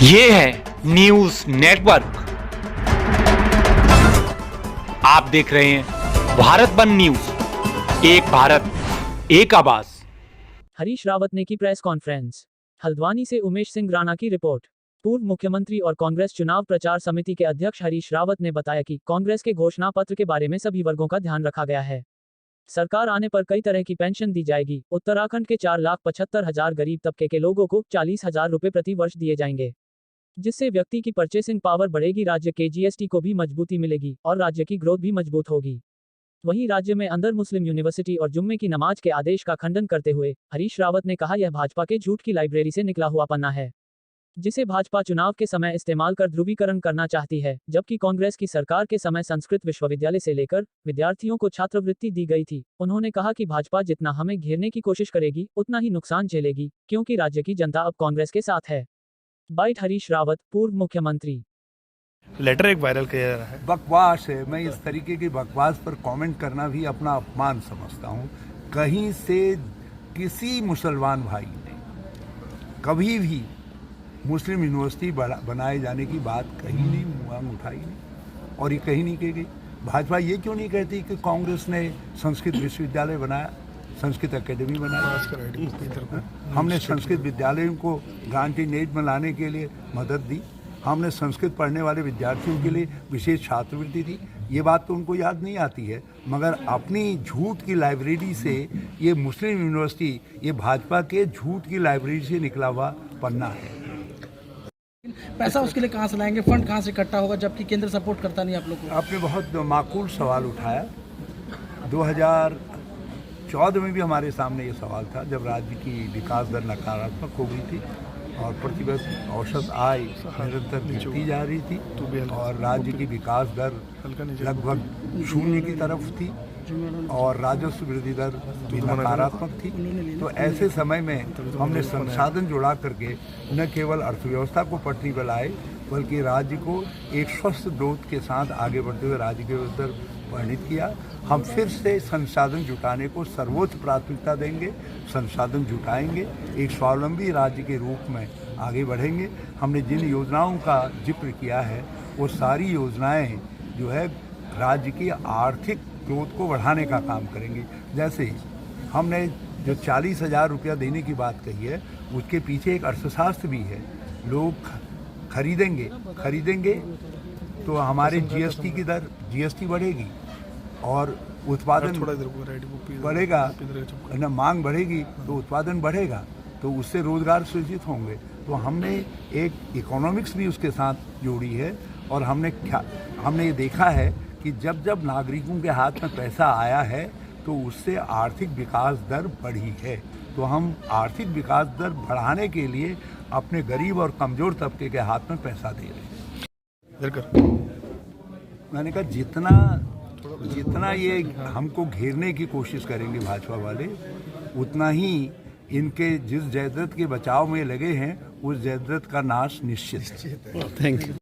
ये है news network. आप देख रहे हैं भारत बंद न्यूज, एक भारत एक आवाज। हरीश रावत ने की प्रेस कॉन्फ्रेंस। हल्द्वानी से उमेश सिंह राणा की रिपोर्ट। पूर्व मुख्यमंत्री और कांग्रेस चुनाव प्रचार समिति के अध्यक्ष हरीश रावत ने बताया कि कांग्रेस के घोषणा पत्र के बारे में सभी वर्गों का ध्यान रखा गया है। सरकार आने पर कई तरह की पेंशन दी जाएगी। उत्तराखंड के 4,75,000 गरीब तबके के लोगों को 40,000 रुपए प्रति वर्ष दिए जाएंगे, जिससे व्यक्ति की परचेसिंग पावर बढ़ेगी, राज्य के जीएसटी को भी मजबूती मिलेगी और राज्य की ग्रोथ भी मजबूत होगी। वहीं राज्य में अंदर मुस्लिम यूनिवर्सिटी और जुम्मे की नमाज के आदेश का खंडन करते हुए हरीश रावत ने कहा, यह भाजपा के झूठ की लाइब्रेरी से निकला हुआ पन्ना है, जिसे भाजपा चुनाव के समय इस्तेमाल कर ध्रुवीकरण करना चाहती है, जबकि कांग्रेस की सरकार के समय संस्कृत विश्वविद्यालय से लेकर विद्यार्थियों को छात्रवृत्ति दी गई थी। उन्होंने कहा कि भाजपा जितना हमें घेरने की कोशिश करेगी उतना ही नुकसान झेलेगी, क्योंकि राज्य की जनता अब कांग्रेस के साथ है। बाइट हरीश रावत, पूर्व मुख्यमंत्री। लेटर एक वायरल किया जा रहा है। बकवास है। मैं इस तरीके की बकवास पर कमेंट करना भी अपना अपमान समझता हूँ। कहीं से किसी मुसलमान भाई ने कभी भी मुस्लिम यूनिवर्सिटी बनाए जाने की बात कहीं नहीं मांग उठाई नहीं, और ये कहीं नहीं की गई। भाजपा ये क्यों नहीं कहती कि कांग्रेस ने संस्कृत विश्वविद्यालय बनाया, संस्कृत एकेडमी बनाया, हमने संस्कृत विद्यालयों को गारंटी नेट में लाने के लिए मदद दी, हमने संस्कृत पढ़ने वाले विद्यार्थियों के लिए विशेष छात्रवृत्ति दी। ये बात तो उनको याद नहीं आती है, मगर अपनी झूठ की लाइब्रेरी से ये मुस्लिम यूनिवर्सिटी, ये भाजपा के झूठ की लाइब्रेरी से निकला हुआ पन्ना है। पैसा उसके लिए कहाँ से लाएंगे, फंड कहाँ से इकट्ठा होगा, जबकि केंद्र सपोर्ट करता नहीं आप लोग को? आपने बहुत माकूल सवाल उठाया। 2014 में भी हमारे सामने ये सवाल था, जब राज्य की विकास दर नकारात्मक हो गई थी और प्रतिवर्ष औसत आय निरंतर गिरती जा रही थी और राज्य की विकास दर लगभग शून्य की तरफ थी और राजस्व वृद्धि दर भी नकारात्मक थी। तो ऐसे समय में हमने संसाधन जुड़ा करके न केवल अर्थव्यवस्था को पटरी पर लाए, बल्कि राज्य को एक स्वस्थ ग्रोथ के साथ आगे बढ़ते हुए राज्य के अंदर वर्णित किया। हम फिर से संसाधन जुटाने को सर्वोच्च प्राथमिकता देंगे, संसाधन जुटाएंगे, एक स्वावलंबी राज्य के रूप में आगे बढ़ेंगे। हमने जिन योजनाओं का जिक्र किया है वो सारी योजनाएं जो है राज्य की आर्थिक ग्रोथ को बढ़ाने का काम करेंगे। जैसे हमने जो 40,000 रुपया देने की बात कही है, उसके पीछे एक अर्थशास्त्र भी है। लोग खरीदेंगे तो हमारे जीएसटी बढ़ेगी और उत्पादन बढ़ेगा, न मांग बढ़ेगी तो उत्पादन बढ़ेगा, तो उससे रोजगार सृजित होंगे। तो हमने एक इकोनॉमिक्स भी उसके साथ जोड़ी है और हमने ये देखा है कि जब जब नागरिकों के हाथ में पैसा आया है तो उससे आर्थिक विकास दर बढ़ी है। तो हम आर्थिक विकास दर बढ़ाने के लिए अपने गरीब और कमज़ोर तबके के हाथ में पैसा दे रहे हैं। मैंने कहा जितना ये हमको घेरने की कोशिश करेंगे भाजपा वाले, उतना ही इनके जिस जयद्रथ के बचाव में लगे हैं उस जयद्रथ का नाश निश्चित है। Thank you.